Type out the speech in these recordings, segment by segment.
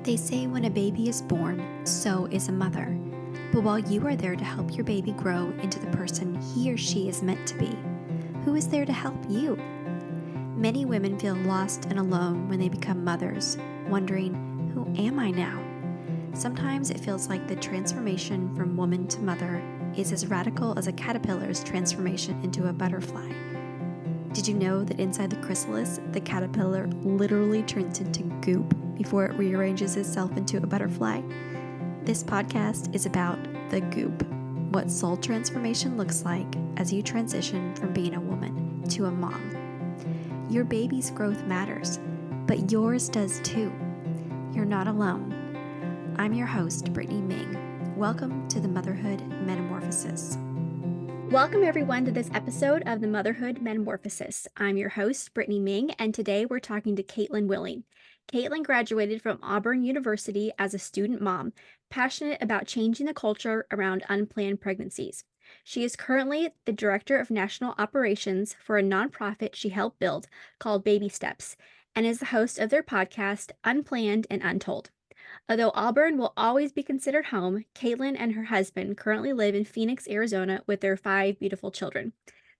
They say when a baby is born, so is a mother. But while you are there to help your baby grow into the person he or she is meant to be, who is there to help you? Many women feel lost and alone when they become mothers, wondering, who am I now? Sometimes it feels like the transformation from woman to mother is as radical as a caterpillar's transformation into a butterfly. Did you know that inside the chrysalis, the caterpillar literally turns into goop before it rearranges itself into a butterfly? This podcast is about the goop, what soul transformation looks like as you transition from being a woman to a mom. Your baby's growth matters, but yours does too. You're not alone. I'm your host, Brittany Ming. Welcome to the Motherhood Metamorphosis. Welcome everyone to this episode of the Motherhood Metamorphosis. I'm your host, Brittany Ming, and today we're talking to Kaitlyn Willing. Kaitlyn graduated from Auburn University as a student mom, passionate about changing the culture around unplanned pregnancies. She is currently the Director of National Operations for a nonprofit she helped build called Baby Steps, and is the host of their podcast, Unplanned and Untold. Although Auburn will always be considered home, Kaitlyn and her husband currently live in Phoenix, Arizona with their 5 beautiful children.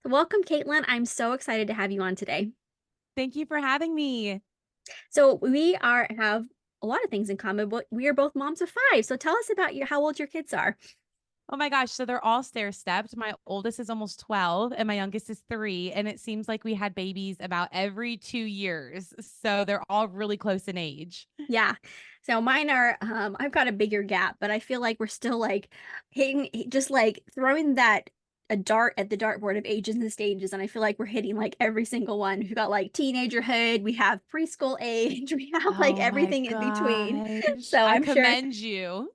So welcome, Kaitlyn. I'm so excited to have you on today. Thank you for having me. So we have a lot of things in common, but we are both moms of 5. So tell us about how old your kids are. Oh my gosh. So they're all stair-stepped. My oldest is almost 12 and my youngest is 3. And it seems like we had babies about every 2 years. So they're all really close in age. Yeah. So mine are, I've got a bigger gap, but I feel like we're still like just like throwing a dart at the dartboard of ages and stages. And I feel like we're hitting like every single one. We've got like teenagerhood, we have preschool age, we have like Oh my everything in between. gosh. So I commend you.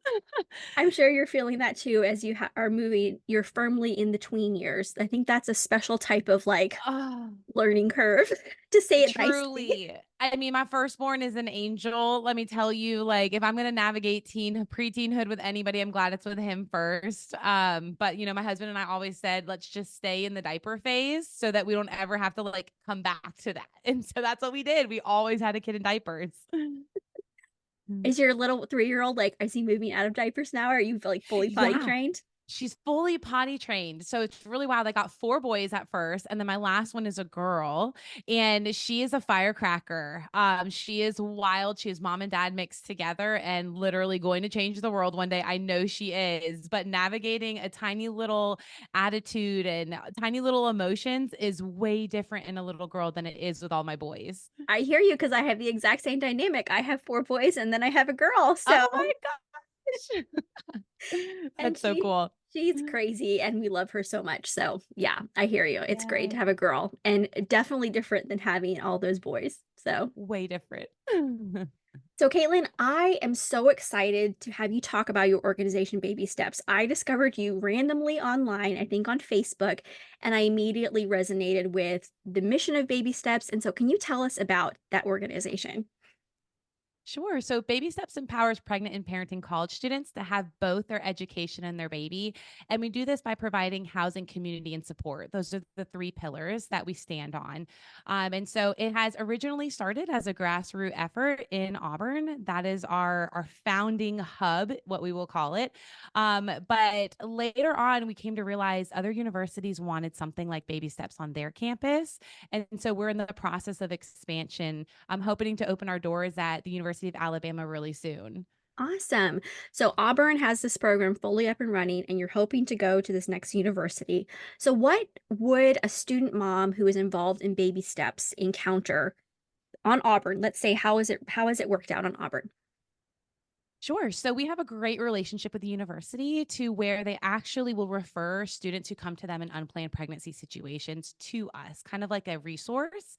I'm sure you're feeling that too as you are moving. You're firmly in the tween years. I think that's a special type of like Oh, learning curve, to say it nicely. truly. I mean, my firstborn is an angel. Let me tell you, like, if I'm going to navigate pre-teenhood with anybody, I'm glad it's with him first. But my husband and I always said, let's just stay in the diaper phase so that we don't ever have to like come back to that. And so that's what we did. We always had a kid in diapers. Is your little 3-year-old like, is he moving out of diapers now? Or are you like fully potty Yeah. trained? She's fully potty trained. So it's really wild. I got 4 boys at first, and then my last one is a girl, and she is a firecracker. She is wild. She is mom and dad mixed together and literally going to change the world one day. I know she is, but navigating a tiny little attitude and tiny little emotions is way different in a little girl than it is with all my boys. I hear you because I have the exact same dynamic. I have 4 boys and then I have a girl. Oh So, my gosh. and That's so cool. she's crazy and we love her so much. So, yeah, I hear you. It's great to Yeah. have a girl and definitely different than having all those boys. So, Way different. Kaitlyn, I am so excited to have you talk about your organization, Baby Steps. I discovered you randomly online, I think on Facebook, and I immediately resonated with the mission of Baby Steps. And so, can you tell us about that organization? Sure. So Baby Steps empowers pregnant and parenting college students to have both their education and their baby. And we do this by providing housing, community, and support. Those are the 3 pillars that we stand on. And so it has originally started as a grassroots effort in Auburn. That is our founding hub, what we will call it. But later on, we came to realize other universities wanted something like Baby Steps on their campus. And so we're in the process of expansion. I'm hoping to open our doors at the University of Alabama really soon. Awesome. So Auburn has this program fully up and running, and you're hoping to go to this next university. So what would a student mom who is involved in Baby Steps encounter on Auburn? Let's say, how has it worked out on Auburn? Sure. So we have a great relationship with the university to where they actually will refer students who come to them in unplanned pregnancy situations to us, kind of like a resource.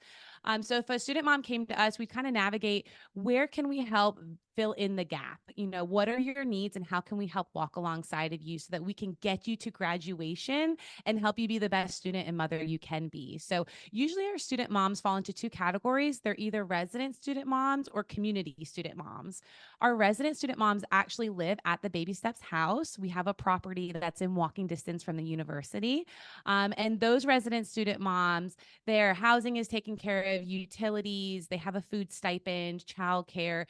So if a student mom came to us, we kind of navigate where can we help fill in the gap? What are your needs and how can we help walk alongside of you so that we can get you to graduation and help you be the best student and mother you can be? So usually our student moms fall into 2 categories. They're either resident student moms or community student moms. Our resident student moms actually live at the Baby Steps house. We have a property that's in walking distance from the university. And those resident student moms, their housing is taken care of utilities. They have a food stipend, childcare,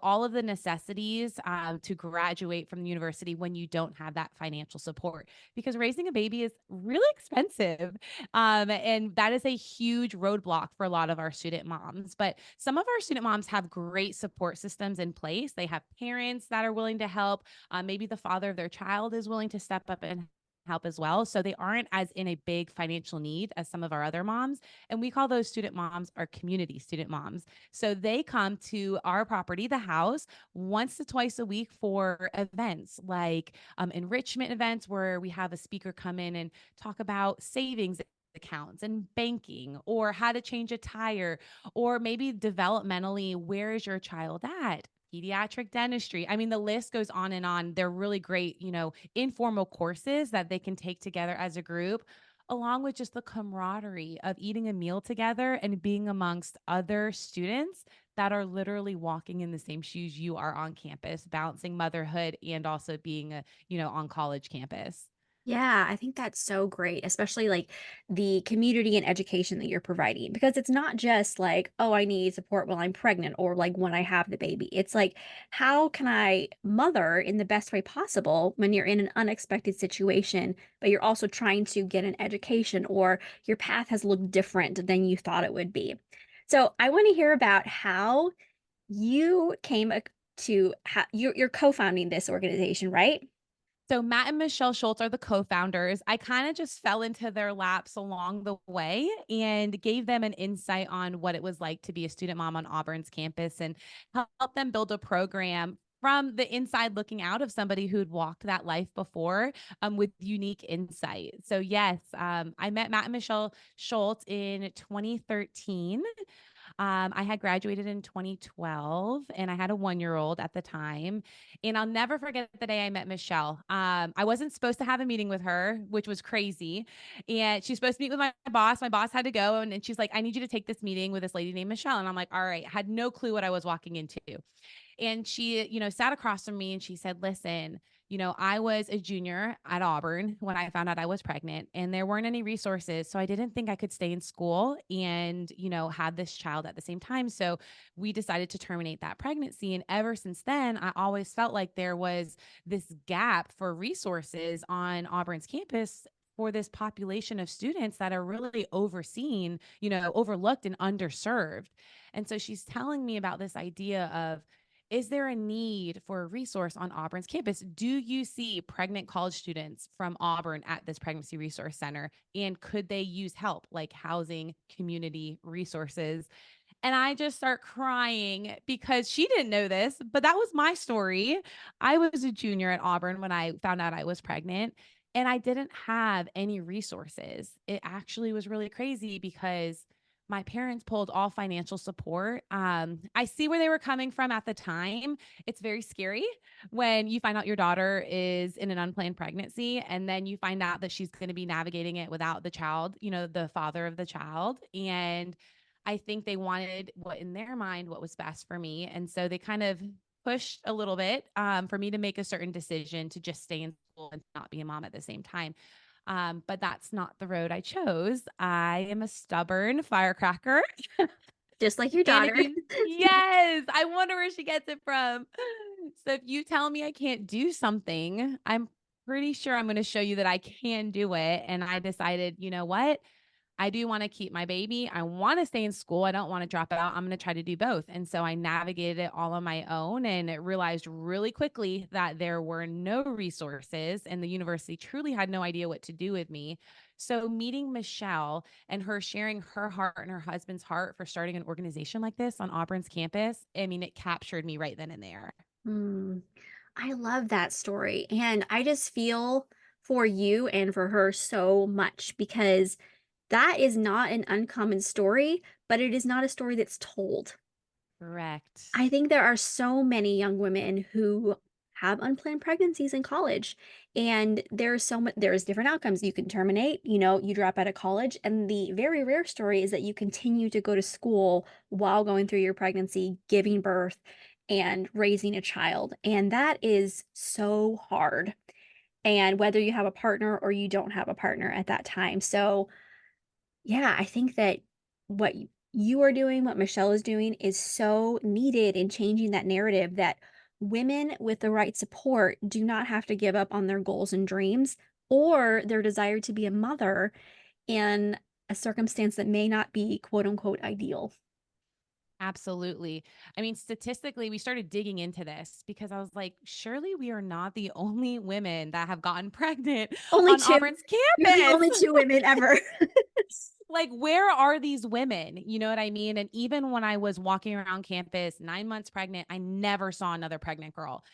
all of the necessities to graduate from the university when you don't have that financial support, because raising a baby is really expensive. And that is a huge roadblock for a lot of our student moms. But some of our student moms have great support systems in place. They have parents that are willing to help. Maybe the father of their child is willing to step up and help as well. So they aren't as in a big financial need as some of our other moms. And we call those student moms our community student moms. So they come to our property, the house, once to twice a week for events like enrichment events where we have a speaker come in and talk about savings accounts and banking, or how to change a tire, or maybe developmentally, where is your child at? Pediatric dentistry. I mean, the list goes on and on. They're really great, informal courses that they can take together as a group, along with just the camaraderie of eating a meal together and being amongst other students that are literally walking in the same shoes you are on campus, balancing motherhood and also being on college campus. Yeah, I think that's so great, especially like the community and education that you're providing, because it's not just like, oh, I need support while I'm pregnant or like when I have the baby. It's like, how can I mother in the best way possible when you're in an unexpected situation, but you're also trying to get an education or your path has looked different than you thought it would be. So I want to hear about how you came to you're co-founding this organization, right? So Matt and Michelle Schultz are the co-founders. I kind of just fell into their laps along the way and gave them an insight on what it was like to be a student mom on Auburn's campus, and help them build a program from the inside looking out of somebody who'd walked that life before, with unique insight. So yes, I met Matt and Michelle Schultz in 2013. I had graduated in 2012 and I had a 1 year old at the time. And I'll never forget the day I met Michelle. I wasn't supposed to have a meeting with her, which was crazy. And she's supposed to meet with my boss. My boss had to go. And she's like, I need you to take this meeting with this lady named Michelle. And I'm like, all right, had no clue what I was walking into. And she, sat across from me and she said, listen, I was a junior at Auburn when I found out I was pregnant, and there weren't any resources. So I didn't think I could stay in school and, have this child at the same time. So we decided to terminate that pregnancy. And ever since then, I always felt like there was this gap for resources on Auburn's campus for this population of students that are really overseen, overlooked and underserved. And so she's telling me about this idea of, is there a need for a resource on Auburn's campus? Do you see pregnant college students from Auburn at this pregnancy resource center? And could they use help like housing, community resources? And I just start crying because she didn't know this, but that was my story. I was a junior at Auburn when I found out I was pregnant, and I didn't have any resources. It actually was really crazy because my parents pulled all financial support. I see where they were coming from at the time. It's very scary when you find out your daughter is in an unplanned pregnancy and then you find out that she's going to be navigating it without the child, the father of the child. And I think they wanted what in their mind, what was best for me. And so they kind of pushed a little bit for me to make a certain decision to just stay in school and not be a mom at the same time. But that's not the road I chose. I am a stubborn firecracker. Just like your And if daughter. you, yes, I wonder where she gets it from. So if you tell me I can't do something, I'm pretty sure I'm going to show you that I can do it. And I decided, you know what? I do want to keep my baby. I want to stay in school. I don't want to drop out. I'm going to try to do both. And so I navigated it all on my own and realized really quickly that there were no resources and the university truly had no idea what to do with me. So meeting Michelle and her sharing her heart and her husband's heart for starting an organization like this on Auburn's campus, I mean, it captured me right then and there. Mm, I love that story. And I just feel for you and for her so much because that is not an uncommon story, but it is not a story that's told. Correct. I think there are so many young women who have unplanned pregnancies in college, and there's different outcomes. You can terminate, you drop out of college, and the very rare story is that you continue to go to school while going through your pregnancy, giving birth, and raising a child. And that is so hard. And whether you have a partner or you don't have a partner at that time. So, yeah, I think that what you are doing, what Michelle is doing is so needed in changing that narrative that women with the right support do not have to give up on their goals and dreams or their desire to be a mother in a circumstance that may not be quote unquote ideal. Absolutely. I mean, statistically, we started digging into this because I was like, surely we are not the only women that have gotten pregnant Only on two. Auburn's You're the campus. only two women ever. Like, where are these women? You know what I mean? And even when I was walking around campus, 9 months pregnant, I never saw another pregnant girl.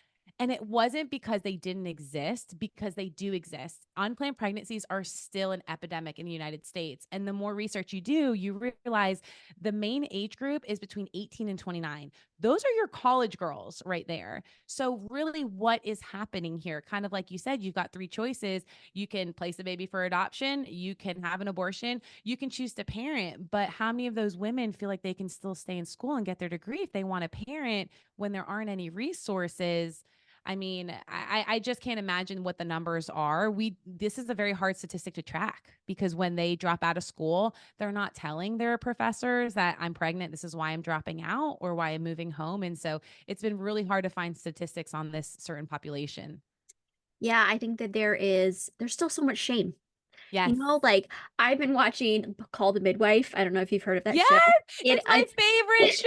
And it wasn't because they didn't exist, because they do exist. Unplanned pregnancies are still an epidemic in the United States. And the more research you do, you realize the main age group is between 18 and 29. Those are your college girls right there. So, really, what is happening here? Kind of like you said, you've got three choices. You can place a baby for adoption, you can have an abortion, you can choose to parent. But how many of those women feel like they can still stay in school and get their degree if they want to parent when there aren't any resources? I mean, I just can't imagine what the numbers are. This is a very hard statistic to track because when they drop out of school, they're not telling their professors that I'm pregnant. This is why I'm dropping out or why I'm moving home. And so it's been really hard to find statistics on this certain population. Yeah, I think that there's still so much shame. Yes. Like I've been watching Call the Midwife. I don't know if you've heard of that Yes, show. it's my favorite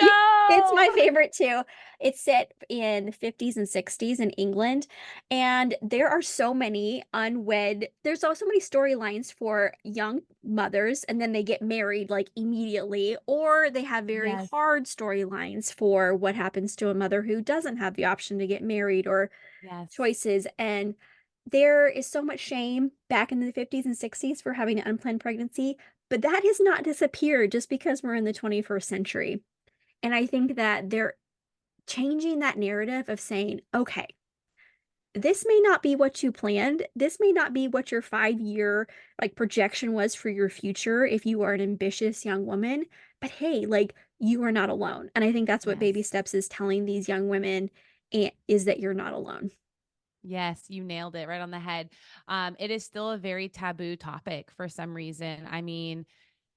It's my show. favorite too. It's set in the 50s and 60s in England, and there are so many unwed. There's also so many storylines for young mothers, and then they get married like immediately, or they have very Yes. hard storylines for what happens to a mother who doesn't have the option to get married or Yes. choices. And there is so much shame back in the 50s and 60s for having an unplanned pregnancy, but that has not disappeared just because we're in the 21st century. And I think that they're changing that narrative of saying, okay, this may not be what you planned. This may not be what your 5 year like projection was for your future if you are an ambitious young woman. But hey, like you are not alone. And I think that's what Baby Yes. Steps is telling these young women is that you're not alone. Yes, you nailed it right on the head. It is still a very taboo topic for some reason. I mean,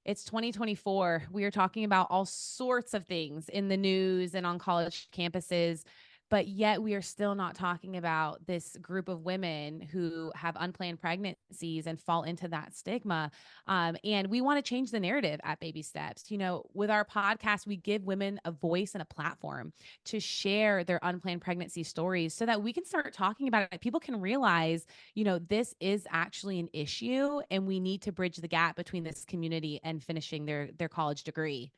it's 2024. We are talking about all sorts of things in the news and on college campuses, but yet we are still not talking about this group of women who have unplanned pregnancies and fall into that stigma. And we want to change the narrative at Baby Steps. You know, with our podcast, we give women a voice and a platform to share their unplanned pregnancy stories so that we can start talking about it. People can realize, you know, this is actually an issue and we need to bridge the gap between this community and finishing their college degree.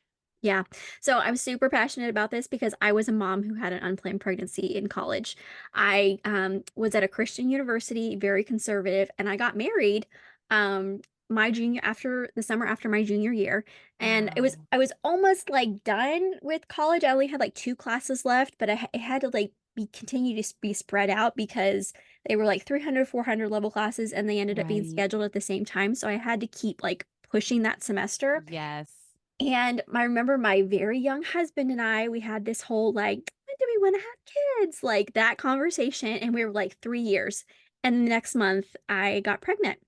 Yeah. So I'm super passionate about this because I was a mom who had an unplanned pregnancy in college. I was at a Christian university, very conservative, and I got married my junior after the summer after my junior year. And Wow. I was almost like done with college. I only had like two classes left, but it had to like be continue to be spread out because they were like 300, 400 level classes and they ended up being Right. scheduled at the same time. So I had to keep like pushing that semester. Yes. And I remember my very young husband and I, we had this whole like, when do we want to have kids? Like that conversation. And we were like 3 years. And the next month I got pregnant.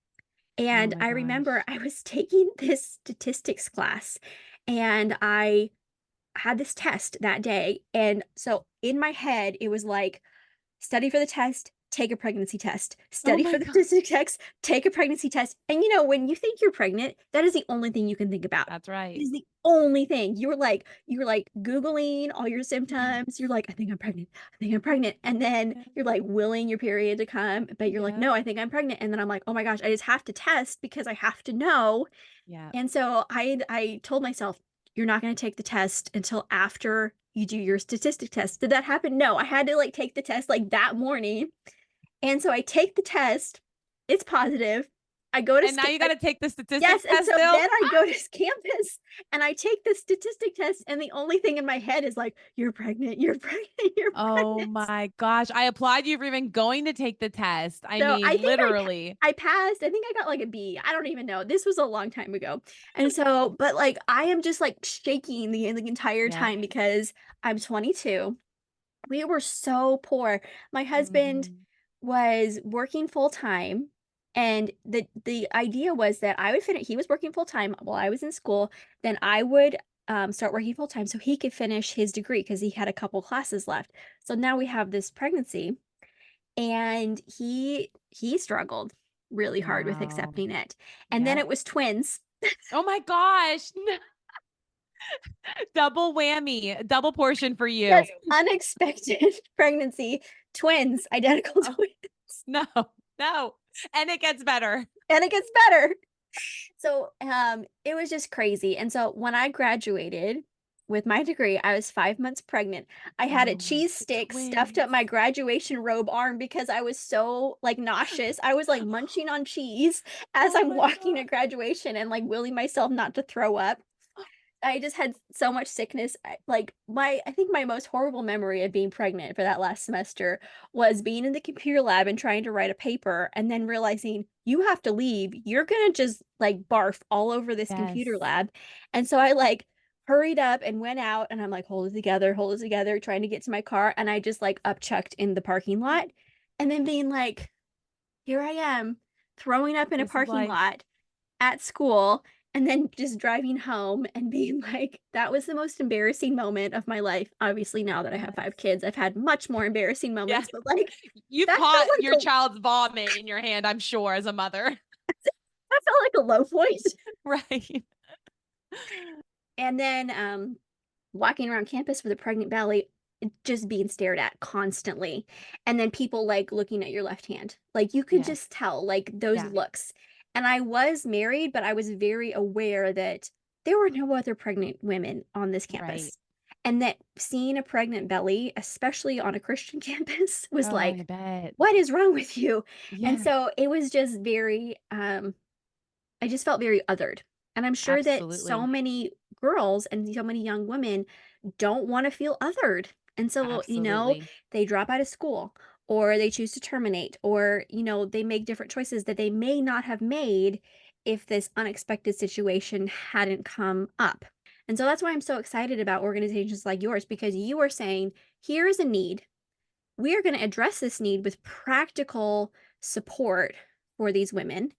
Oh And my I remember gosh. I was taking this statistics class and I had this test that day. And so in my head, it was like, study for the test, take a pregnancy test. Oh Study my for the God. statistic test, take a pregnancy test. And when you think you're pregnant, that is the only thing you can think about. That's It right. is the only thing. You're like Googling all your symptoms. You're like, I think I'm pregnant. I think I'm pregnant. And then Yeah. you're like willing your period to come, but you're like, Yeah. no, I think I'm pregnant. And then I'm like, oh my gosh, I just have to test because I have to know. Yeah. And so I told myself, you're not going to take the test until after you do your statistic test. Did that happen? No, I had to like take the test like that morning. And so I take the test. It's positive. I go to And now you got to take the yes, statistics and test so still. then I go to campus and I take the statistic test, and the only thing in my head is like, "You're pregnant. You're pregnant. You're Oh pregnant." my gosh. I applaud you for even going to take the test. I So I mean, think literally. I passed. I think I got like a B. I don't even know. This was a long time ago. And so, but like I am just like shaking the entire Yep. time because I'm 22. We were so poor. My husband Mhm. was working full time, and the idea was that I would finish. He was working full time while I was in school. Then I would start working full time so he could finish his degree because he had a couple classes left. So now we have this pregnancy, and he struggled really hard with Wow. accepting it. And then Yeah. it was twins. Oh my gosh. Double whammy, double portion for you. Yes, unexpected pregnancy, twins, identical Oh, twins. no, no. And it gets better. And it gets better. So, it was just crazy. And so when I graduated with my degree, I was 5 months pregnant. I had a Oh my, cheese the stick stuffed twins. up my graduation robe arm because I was so, like, nauseous. I was, like, munching on cheese as Oh I'm my walking to God. graduation and, like, willing myself not to throw up. I just had so much sickness. I think my most horrible memory of being pregnant for that last semester was being in the computer lab and trying to write a paper and then realizing you have to leave. You're gonna just like barf all over this computer Yes. lab. And so I like hurried up and went out and I'm like, hold it together, trying to get to my car. And I just like upchucked in the parking lot and then being like, here I am throwing up in a This is parking life. lot at school and then just driving home and being like, that was the most embarrassing moment of my life. Obviously, now that I have 5 Yes. kids, I've had much more embarrassing Yeah. moments, but like You've that felt caught your like a child's vomit in your hand, I'm sure, as a mother. that felt like a low point. Right. And then walking around campus with a pregnant belly, just being stared at constantly. And then people like looking at your left hand. Like you could Yes. just tell like those Yeah. looks. And I was married, but I was very aware that there were no other pregnant women on this Right. campus. And that seeing a pregnant belly, especially on a Christian campus, was Oh, I like, bet. what is wrong with you? And Yeah, so it was just very I just felt very othered. And I'm sure that so absolutely. many girls and so many young women don't want to feel othered. And so, Absolutely. they drop out of school or they choose to terminate or, they make different choices that they may not have made if this unexpected situation hadn't come up. And so that's why I'm so excited about organizations like yours because you are saying, here is a need. We are going to address this need with practical support for these women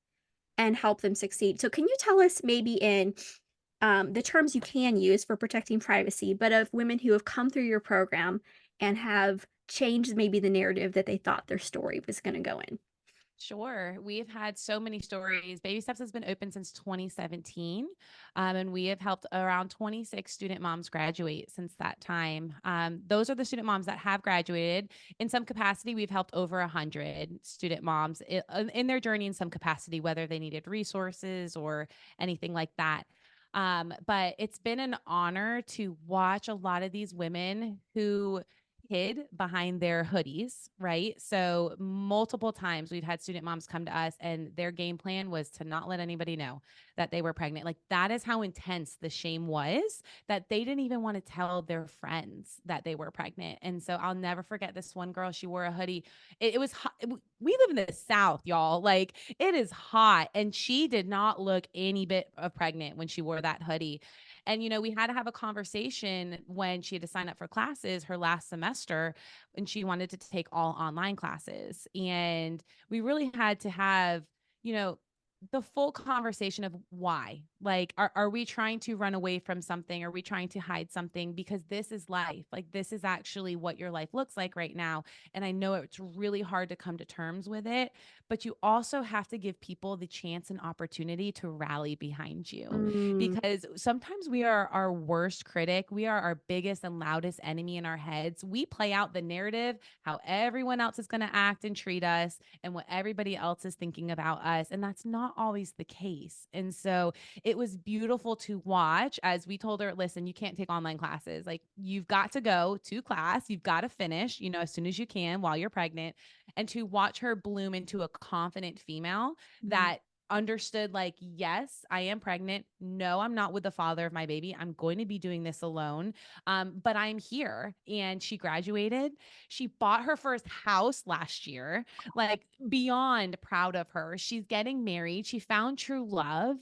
and help them succeed. So, can you tell us maybe in the terms you can use for protecting privacy, but of women who have come through your program and have changed maybe the narrative that they thought their story was going to go in? Sure. We've had so many stories. Baby Steps has been open since 2017, and we have helped around 26 student moms graduate since that time. Those are the student moms that have graduated. In some capacity, we've helped over 100 student moms in their journey in some capacity, whether they needed resources or anything like that. But it's been an honor to watch a lot of these women who hid behind their hoodies, right? So multiple times we've had student moms come to us and their game plan was to not let anybody know that they were pregnant. Like that is how intense the shame was that they didn't even want to tell their friends that they were pregnant. And so I'll never forget this one girl, she wore a hoodie. It was hot. We live in the South, y'all. Like it is hot and she did not look any bit of pregnant when she wore that hoodie. And, we had to have a conversation when she had to sign up for classes her last semester and she wanted to take all online classes. And we really had to have, you know, the full conversation of why. Like, are we trying to run away from something? Are we trying to hide something? Because this is life. Like, this is actually what your life looks like right now. And I know it's really hard to come to terms with it, but you also have to give people the chance and opportunity to rally behind you Mm, because sometimes we are our worst critic. We are our biggest and loudest enemy in our heads. We play out the narrative, how everyone else is going to act and treat us, and what everybody else is thinking about us. And that's not always the case. And so it was beautiful to watch as we told her, listen, you can't take online classes. Like, you've got to go to class, you've got to finish, as soon as you can while you're pregnant. And to watch her bloom into a confident female mm, that understood, like, yes, I am pregnant. No, I'm not with the father of my baby. I'm going to be doing this alone. But I'm here. And she graduated. She bought her first house last year, like beyond proud of her. She's getting married. She found true love.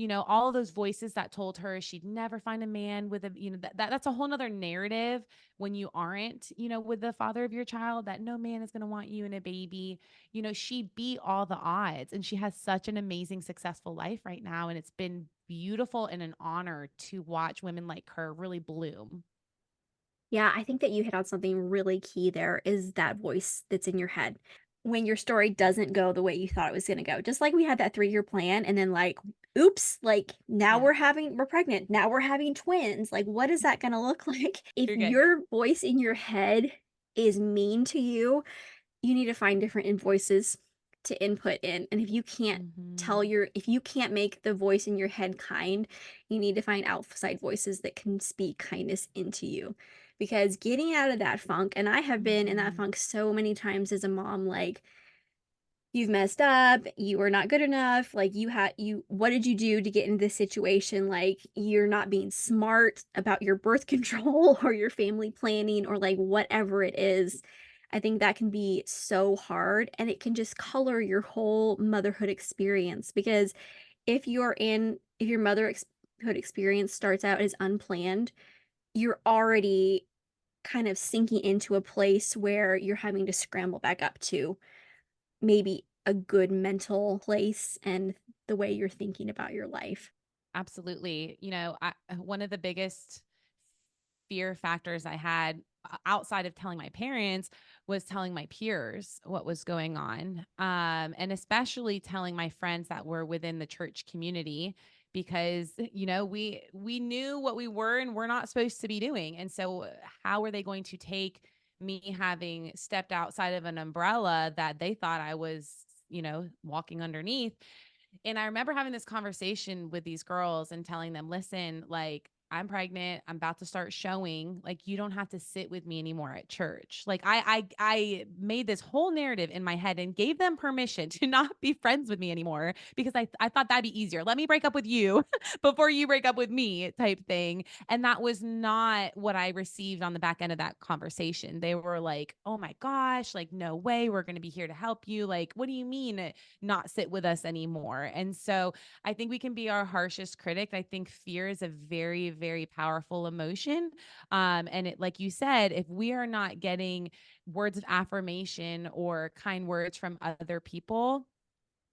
All of those voices that told her she'd never find a man with a, that's a whole nother narrative when you aren't, with the father of your child, that no man is going to want you and a baby. She beat all the odds and she has such an amazing, successful life right now. And it's been beautiful and an honor to watch women like her really bloom. Yeah, I think that you hit on something really key there is that voice that's in your head. When your story doesn't go the way you thought it was going to go. Just like we had that 3-year plan and then like, oops, like now Yeah, we're pregnant. Now we're having twins. Like what is that going to look like? If you're good. your voice in your head is mean to you, you need to find different voices to input in. And Hmm. if you can't make the voice in your head kind, you need to find outside voices that can speak kindness into you. Because getting out of that funk, and I have been in that Hmm. funk so many times as a mom, like you've messed up, you were not good enough, like you what did you do to get into this situation? Like you're not being smart about your birth control or your family planning or like whatever it is. I think that can be so hard and it can just color your whole motherhood experience because if your motherhood experience starts out as unplanned, you're already kind of sinking into a place where you're having to scramble back up to maybe a good mental place and the way you're thinking about your life. Absolutely. One of the biggest fear factors I had outside of telling my parents was telling my peers what was going on. And especially telling my friends that were within the church community because we knew what we were and we're not supposed to be doing. And so how were they going to take me having stepped outside of an umbrella that they thought I was walking underneath? And I remember having this conversation with these girls and telling them, listen, like, I'm pregnant. I'm about to start showing. Like, you don't have to sit with me anymore at church. Like, I made this whole narrative in my head and gave them permission to not be friends with me anymore because I thought that'd be easier. Let me break up with you before you break up with me, type thing. And that was not what I received on the back end of that conversation. They were like, oh my gosh, like, no way. We're going to be here to help you. Like, what do you mean not sit with us anymore? And so I think we can be our harshest critic. I think fear is a very, very powerful emotion. And it, like you said, if we are not getting words of affirmation or kind words from other people,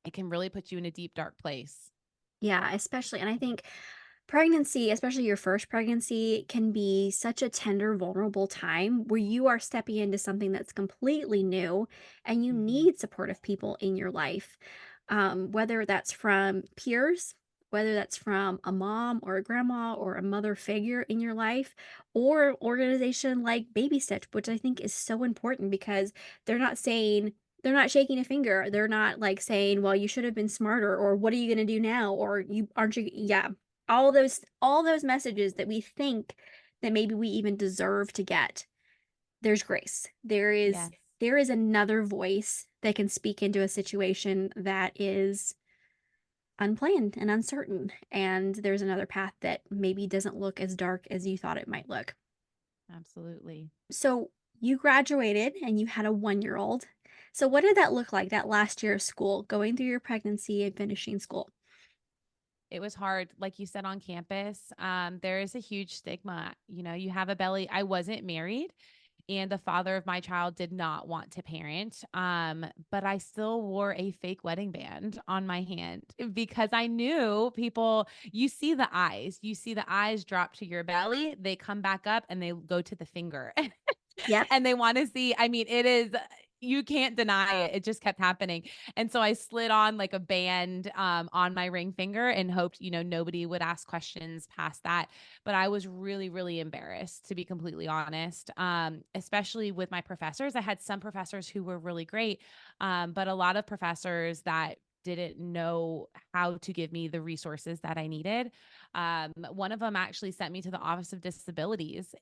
it can really put you in a deep, dark place. Yeah, especially, and I think pregnancy, especially your first pregnancy, can be such a tender, vulnerable time where you are stepping into something that's completely new and you Hmm. need supportive people in your life. Whether that's from peers, whether that's from a mom or a grandma or a mother figure in your life, or organization like Baby Stitch, which I think is so important because they're not saying, they're not shaking a finger. They're not like saying, well, you should have been smarter, or what are you going to do now? Or you aren't you, yeah, all those messages that we think that maybe we even deserve to get. There's grace. Yes, There is another voice that can speak into a situation that is unplanned and uncertain, and there's another path that maybe doesn't look as dark as you thought it might look. absolutely. So you graduated and you had a 1-year old. So what did that look like, that last year of school, going through your pregnancy and finishing school? It was hard. Like you said, on campus, there is a huge stigma. You have a belly. I wasn't married, and the father of my child did not want to parent. But I still wore a fake wedding band on my hand because I knew people, you see the eyes drop to your belly, they come back up and they go to the finger. Yep. And they want to see, I mean, it is, you can't deny it. It just kept happening. And so I slid on like a band on my ring finger and hoped, nobody would ask questions past that. But I was really, really embarrassed, to be completely honest, especially with my professors. I had some professors who were really great, but a lot of professors that didn't know how to give me the resources that I needed. One of them actually sent me to the Office of Disabilities,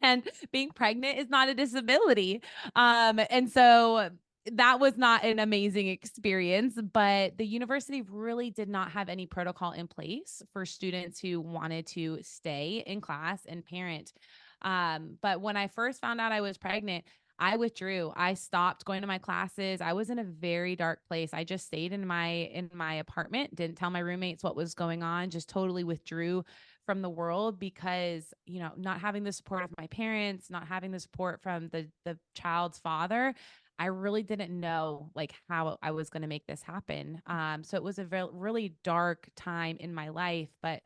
and being pregnant is not a disability. And so that was not an amazing experience, but the university really did not have any protocol in place for students who wanted to stay in class and parent. But when I first found out I was pregnant, I withdrew. I stopped going to my classes. I was in a very dark place. I just stayed in my apartment, didn't tell my roommates what was going on, just totally withdrew from the world because, not having the support of my parents, not having the support from the child's father, I really didn't know like how I was going to make this happen. So it was a really dark time in my life, but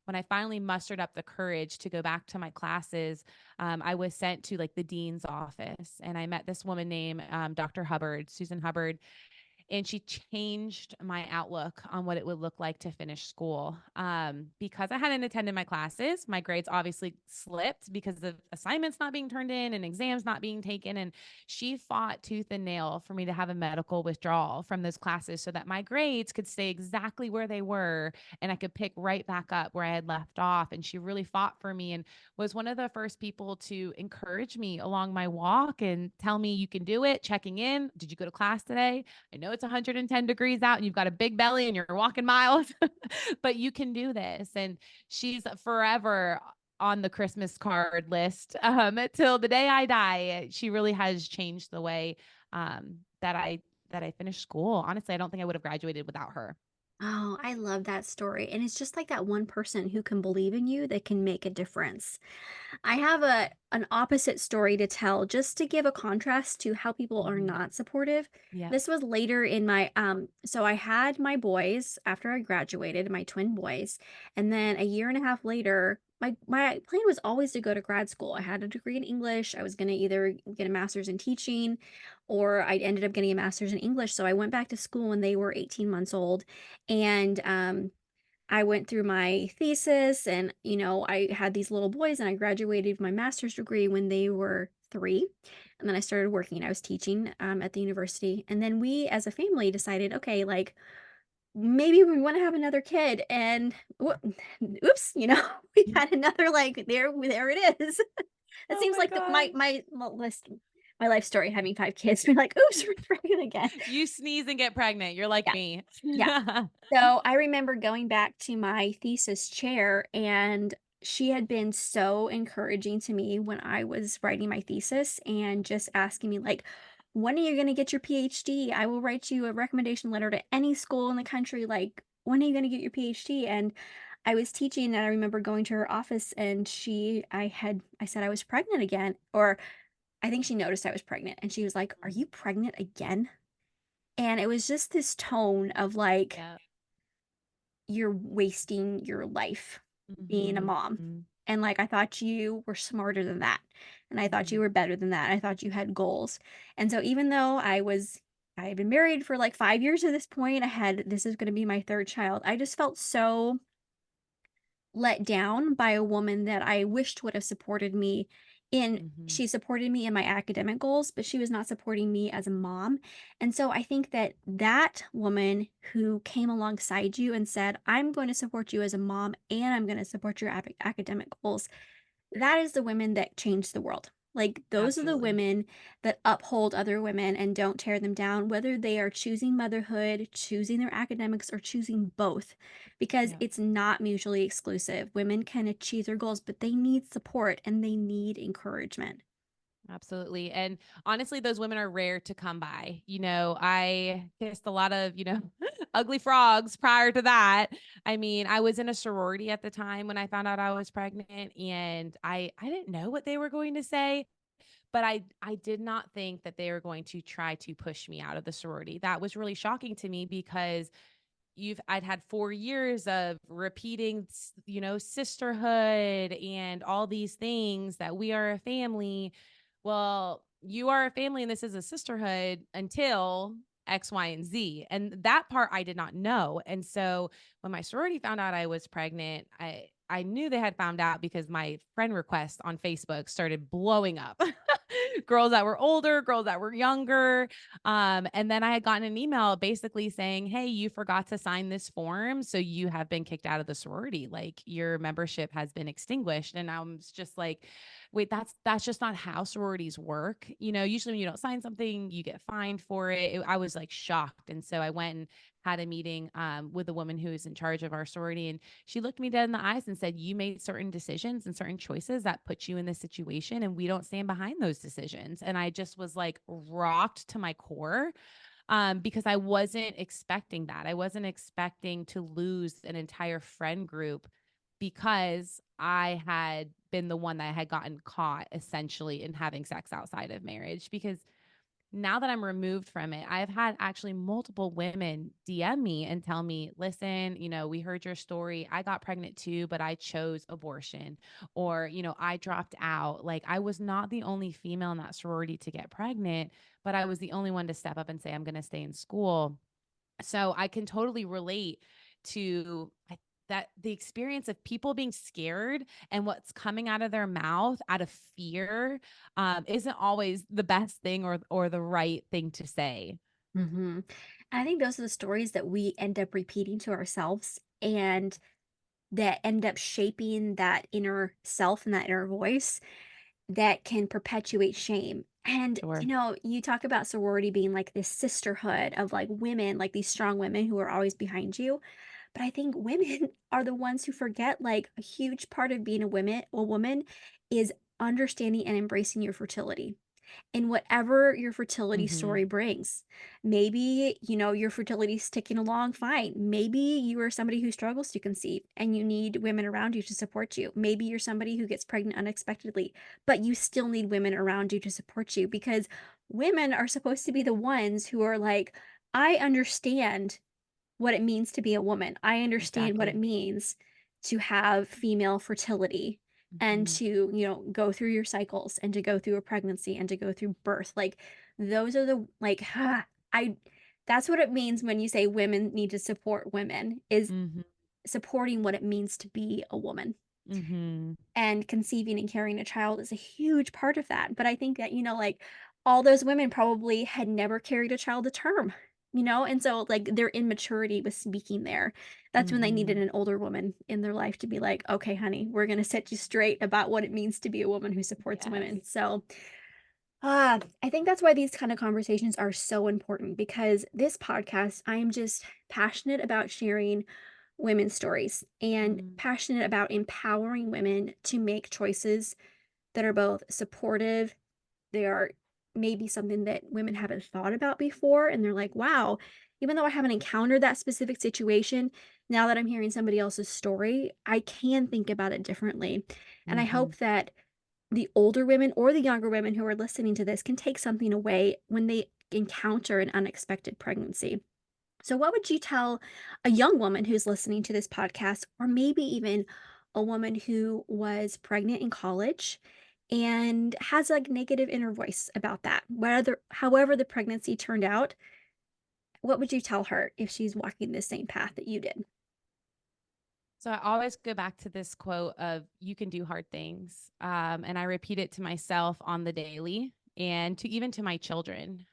when I finally mustered up the courage to go back to my classes, I was sent to like the dean's office, and I met this woman named Dr. Hubbard, Susan Hubbard, and she changed my outlook on what it would look like to finish school. Because I hadn't attended my classes, my grades obviously slipped because of assignments not being turned in and exams not being taken. And she fought tooth and nail for me to have a medical withdrawal from those classes so that my grades could stay exactly where they were and I could pick right back up where I had left off. And she really fought for me and was one of the first people to encourage me along my walk and tell me you can do it, checking in. Did you go to class today? I know it's 110 degrees out and you've got a big belly and you're walking miles, but you can do this. And she's forever on the Christmas card list till the day I die. She really has changed the way that I finished school. Honestly, I don't think I would have graduated without her. Oh, I love that story. And it's just like that one person who can believe in you that can make a difference. I have an opposite story to tell just to give a contrast to how people are Mhm. not supportive. Yep. This was later in my so I had my boys after I graduated, my twin boys, and then a year and a half later, my plan was always to go to grad school. I had a degree in English. I was going to either get a master's in teaching or I ended up getting a master's in English. So I went back to school when they were 18 months old and I went through my thesis and, I had these little boys and I graduated with my master's degree when they were 3. And then I started working. I was teaching at the university. And then we as a family decided, okay, like maybe we want to have another kid. And oops, we had another like there it is. It Oh seems my like God. my life story having 5 kids. We're like, oops, we're pregnant again. You sneeze and get pregnant. You're like Yeah. me. Yeah. So I remember going back to my thesis chair, and she had been so encouraging to me when I was writing my thesis and just asking me, like, when are you going to get your PhD? I will write you a recommendation letter to any school in the country. Like, when are you going to get your PhD? And I was teaching, and I remember going to her office, and I said I was pregnant again, or I think she noticed I was pregnant, and she was like, "Are you pregnant again?" And it was just this tone of like, Yeah. you're wasting your life being a Mhm. mom. Mhm. And like, I thought you were smarter than that. And I thought you were better than that. I thought you had goals. And so even though I had been married for like 5 years at this point, this is going to be my third child. I just felt so let down by a woman that I wished would have supported me in Mhm. she supported me in my academic goals, but she was not supporting me as a mom. And so I think that that woman who came alongside you and said, "I'm going to support you as a mom and I'm going to support your academic goals," that is the women that change the world. Like, those are the Absolutely. women that uphold other women and don't tear them down, whether they are choosing motherhood, choosing their academics, or choosing both, because Yeah. it's not mutually exclusive. Women can achieve their goals, but they need support and they need encouragement. Absolutely. And honestly, those women are rare to come by. I kissed a lot of, ugly frogs prior to that. I mean, I was in a sorority at the time when I found out I was pregnant and I didn't know what they were going to say, but I did not think that they were going to try to push me out of the sorority. That was really shocking to me because I'd had 4 years of repeating, sisterhood and all these things that we are a family. Well, you are a family and this is a sisterhood until X, Y, and Z. And that part I did not know. And so when my sorority found out I was pregnant, I knew they had found out because my friend requests on Facebook started blowing up. Girls that were older, girls that were younger. And then I had gotten an email basically saying, "Hey, you forgot to sign this form. So you have been kicked out of the sorority. Like your membership has been extinguished." And I was just like, wait, that's just not how sororities work. Usually when you don't sign something, you get fined for it. I was like shocked. And so I went and had a meeting with the woman who is in charge of our sorority. And she looked me dead in the eyes and said, "You made certain decisions and certain choices that put you in this situation, and we don't stand behind those decisions." And I just was like rocked to my core because I wasn't expecting that. I wasn't expecting to lose an entire friend group because I had been the one that had gotten caught essentially in having sex outside of marriage. Because now that I'm removed from it, I've had actually multiple women DM me and tell me, listen, we heard your story. I got pregnant too, but I chose abortion. Or, I dropped out. Like, I was not the only female in that sorority to get pregnant, but I was the only one to step up and say, I'm going to stay in school. So I can totally relate to that the experience of people being scared and what's coming out of their mouth out of fear isn't always the best thing or the right thing to say. Mm-hmm. I think those are the stories that we end up repeating to ourselves and that end up shaping that inner self and that inner voice that can perpetuate shame. And, Sure. you talk about sorority being like this sisterhood of like women, like these strong women who are always behind you. But I think women are the ones who forget like a huge part of being a woman is understanding and embracing your fertility in whatever your fertility Mm-hmm. story brings. Maybe, your fertility's ticking along fine. Maybe you are somebody who struggles to conceive and you need women around you to support you. Maybe you're somebody who gets pregnant unexpectedly, but you still need women around you to support you because women are supposed to be the ones who are like, I understand what it means to be a woman. I understand what it Exactly. means to have female fertility and Mm-hmm. to, go through your cycles and to go through a pregnancy and to go through birth. Like those are the like I that's what it means when you say women need to support women is Mm-hmm. supporting what it means to be a woman. Mm-hmm. And conceiving and carrying a child is a huge part of that. But I think that, like all those women probably had never carried a child to term, and so like their immaturity was speaking there. That's when they needed Mm-hmm. an older woman in their life to be like, okay, honey, we're going to set you straight about what it means to be a woman who supports Yes. women. So, I think that's why these kind of conversations are so important because this podcast, I am just passionate about sharing women's stories and Mm-hmm. passionate about empowering women to make choices that are both supportive. They are maybe something that women haven't thought about before. And they're like, wow, even though I haven't encountered that specific situation, now that I'm hearing somebody else's story, I can think about it differently. And I Mm-hmm. hope that the older women or the younger women who are listening to this can take something away when they encounter an unexpected pregnancy. So, what would you tell a young woman who's listening to this podcast, or maybe even a woman who was pregnant in college and has a negative inner voice about that? However, the pregnancy turned out, what would you tell her if she's walking the same path that you did? So I always go back to this quote of you can do hard things. And I repeat it to myself on the daily and to my children.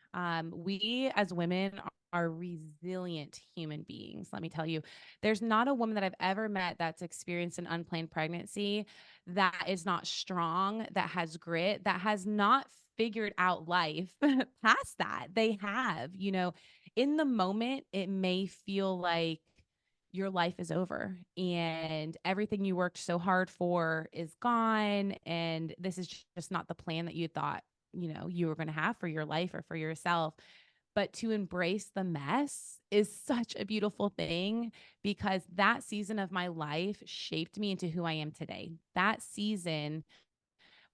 We as women are resilient human beings. Let me tell you, there's not a woman that I've ever met that's experienced an unplanned pregnancy that is not strong, that has grit, that has not figured out life past that. They have, in the moment, it may feel like your life is over and everything you worked so hard for is gone. And this is just not the plan that you thought, you were going to have for your life or for yourself. But to embrace the mess is such a beautiful thing because that season of my life shaped me into who I am today. That season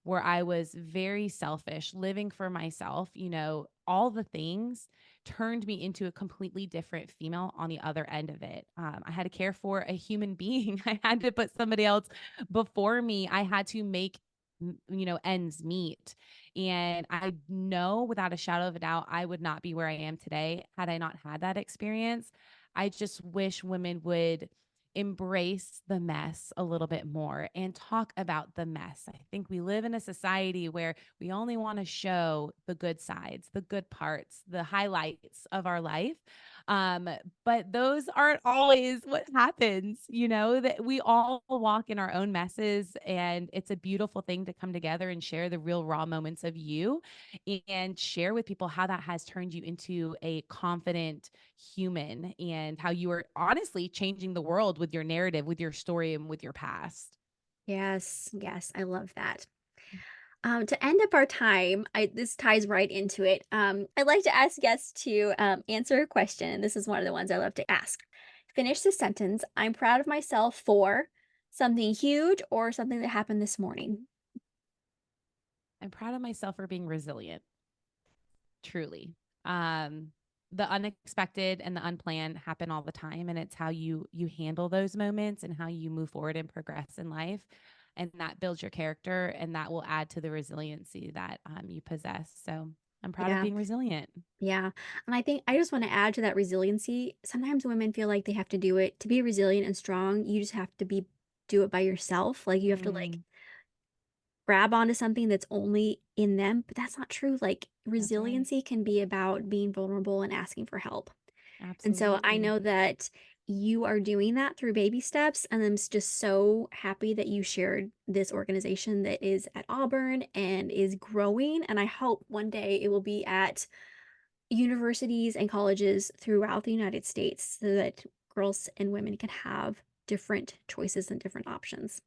where I was very selfish, living for myself, all the things turned me into a completely different female on the other end of it. I had to care for a human being. I had to put somebody else before me. I had to make ends meet. And I know without a shadow of a doubt, I would not be where I am today had I not had that experience. I just wish women would embrace the mess a little bit more and talk about the mess. I think we live in a society where we only want to show the good sides, the good parts, the highlights of our life. Um, but those aren't always what happens, that we all walk in our own messes. And it's a beautiful thing to come together and share the real raw moments of you and share with people how that has turned you into a confident human and how you are honestly changing the world with your narrative, with your story, and with your past. Yes, yes, I love that. To end up our time, this ties right into it. I'd like to ask guests to answer a question, and this is one of the ones I love to ask. Finish the sentence. I'm proud of myself for something huge or something that happened this morning. I'm proud of myself for being resilient. truly. The unexpected and the unplanned happen all the time, and it's how you handle those moments and how you move forward and progress in life, and that builds your character, and that will add to the resiliency that you possess. So I'm proud of Yeah. being resilient. Yeah. And I think I just want to add to that resiliency. Sometimes women feel like they have to do it to be resilient and strong. You just have to do it by yourself. Like you have to like grab onto something that's only in them, but that's not true. Like That's right. resiliency can be about being vulnerable and asking for help. And so I Absolutely. know that you are doing that through baby steps. And I'm just so happy that you shared this organization that is at Auburn and is growing. And I hope one day it will be at universities and colleges throughout the United States so that girls and women can have different choices and different options.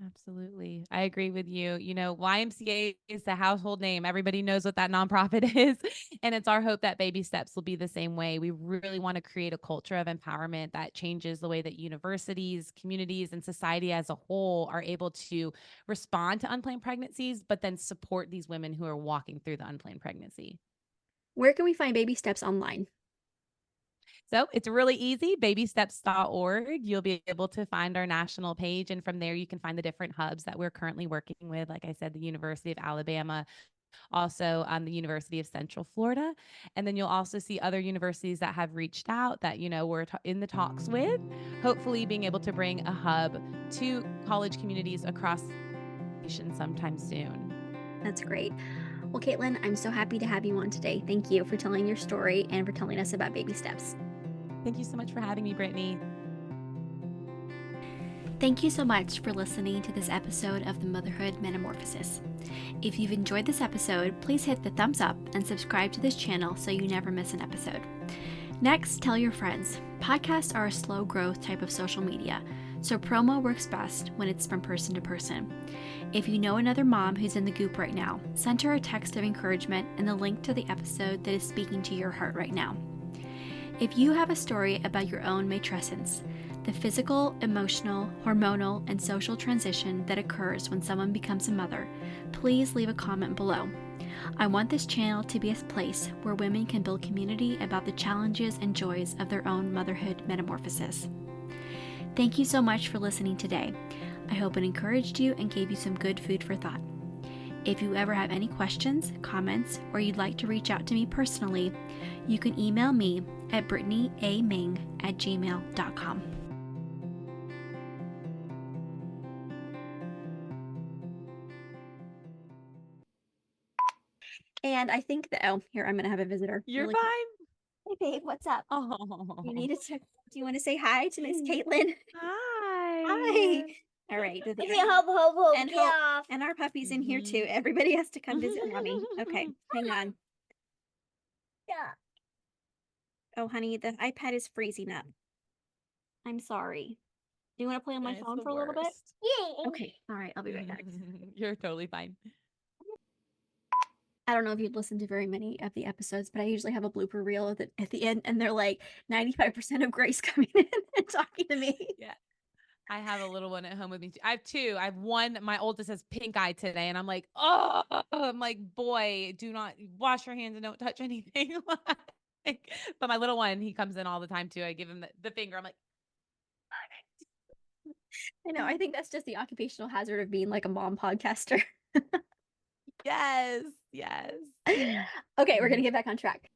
Absolutely. I agree with you. You know, YMCA is the household name. Everybody knows what that nonprofit is. And it's our hope that Baby Steps will be the same way. We really want to create a culture of empowerment that changes the way that universities, communities, and society as a whole are able to respond to unplanned pregnancies, but then support these women who are walking through the unplanned pregnancy. Where can we find baby steps online? So it's really easy, babysteps.org. You'll be able to find our national page. And from there, you can find the different hubs that we're currently working with. Like I said, the University of Alabama, also the University of Central Florida. And then you'll also see other universities that have reached out that, you know, we're in the talks with, hopefully being able to bring a hub to college communities across the nation sometime soon. That's great. Well, Kaitlyn, I'm so happy to have you on today. Thank you for telling your story and for telling us about baby steps. Thank you so much for having me, Brittany. Thank you so much for listening to this episode of the Motherhood Metamorphosis. If you've enjoyed this episode, please hit the thumbs up and subscribe to this channel so you never miss an episode. Next, tell your friends. Podcasts are a slow growth type of social media, so promo works best when it's from person to person. If you know another mom who's in the goop right now, send her a text of encouragement and the link to the episode that is speaking to your heart right now. If you have a story about your own matrescence, the physical, emotional, hormonal, and social transition that occurs when someone becomes a mother, please leave a comment below. I want this channel to be a place where women can build community about the challenges and joys of their own motherhood metamorphosis. Thank you so much for listening today. I hope it encouraged you and gave you some good food for thought. If you ever have any questions, comments, or you'd like to reach out to me personally, you can email me at brittanyaming@gmail.com. And I think that, oh, here, I'm going to have a visitor. You're really fine. quick. Hey, babe, what's up? Oh. You needed to, do you want to say hi to Miss Kaitlyn? Hi. Hi. All right. Okay, hope, And get Hope. off. And our puppy's in here too. Everybody has to come visit mommy. Okay, hang on. Yeah. Oh, honey, the iPad is freezing up. I'm sorry. Do you want to play on my It's phone the for a little bit? worst. Yay. Okay. All right. I'll be right back. You're totally fine. I don't know if you've listened to very many of the episodes, but I usually have a blooper reel at the end, and they're like 95% of Grace coming in and talking to me. Yeah. I have a little one at home with me too. I have two. I have one. My oldest has pink eye today, and I'm like, oh, I'm like, boy, do not wash your hands and don't touch anything. But my little one, he comes in all the time too. I give him the finger. I'm like, I know. I think that's just the occupational hazard of being like a mom podcaster. yes, yes. Okay, we're gonna get back on track.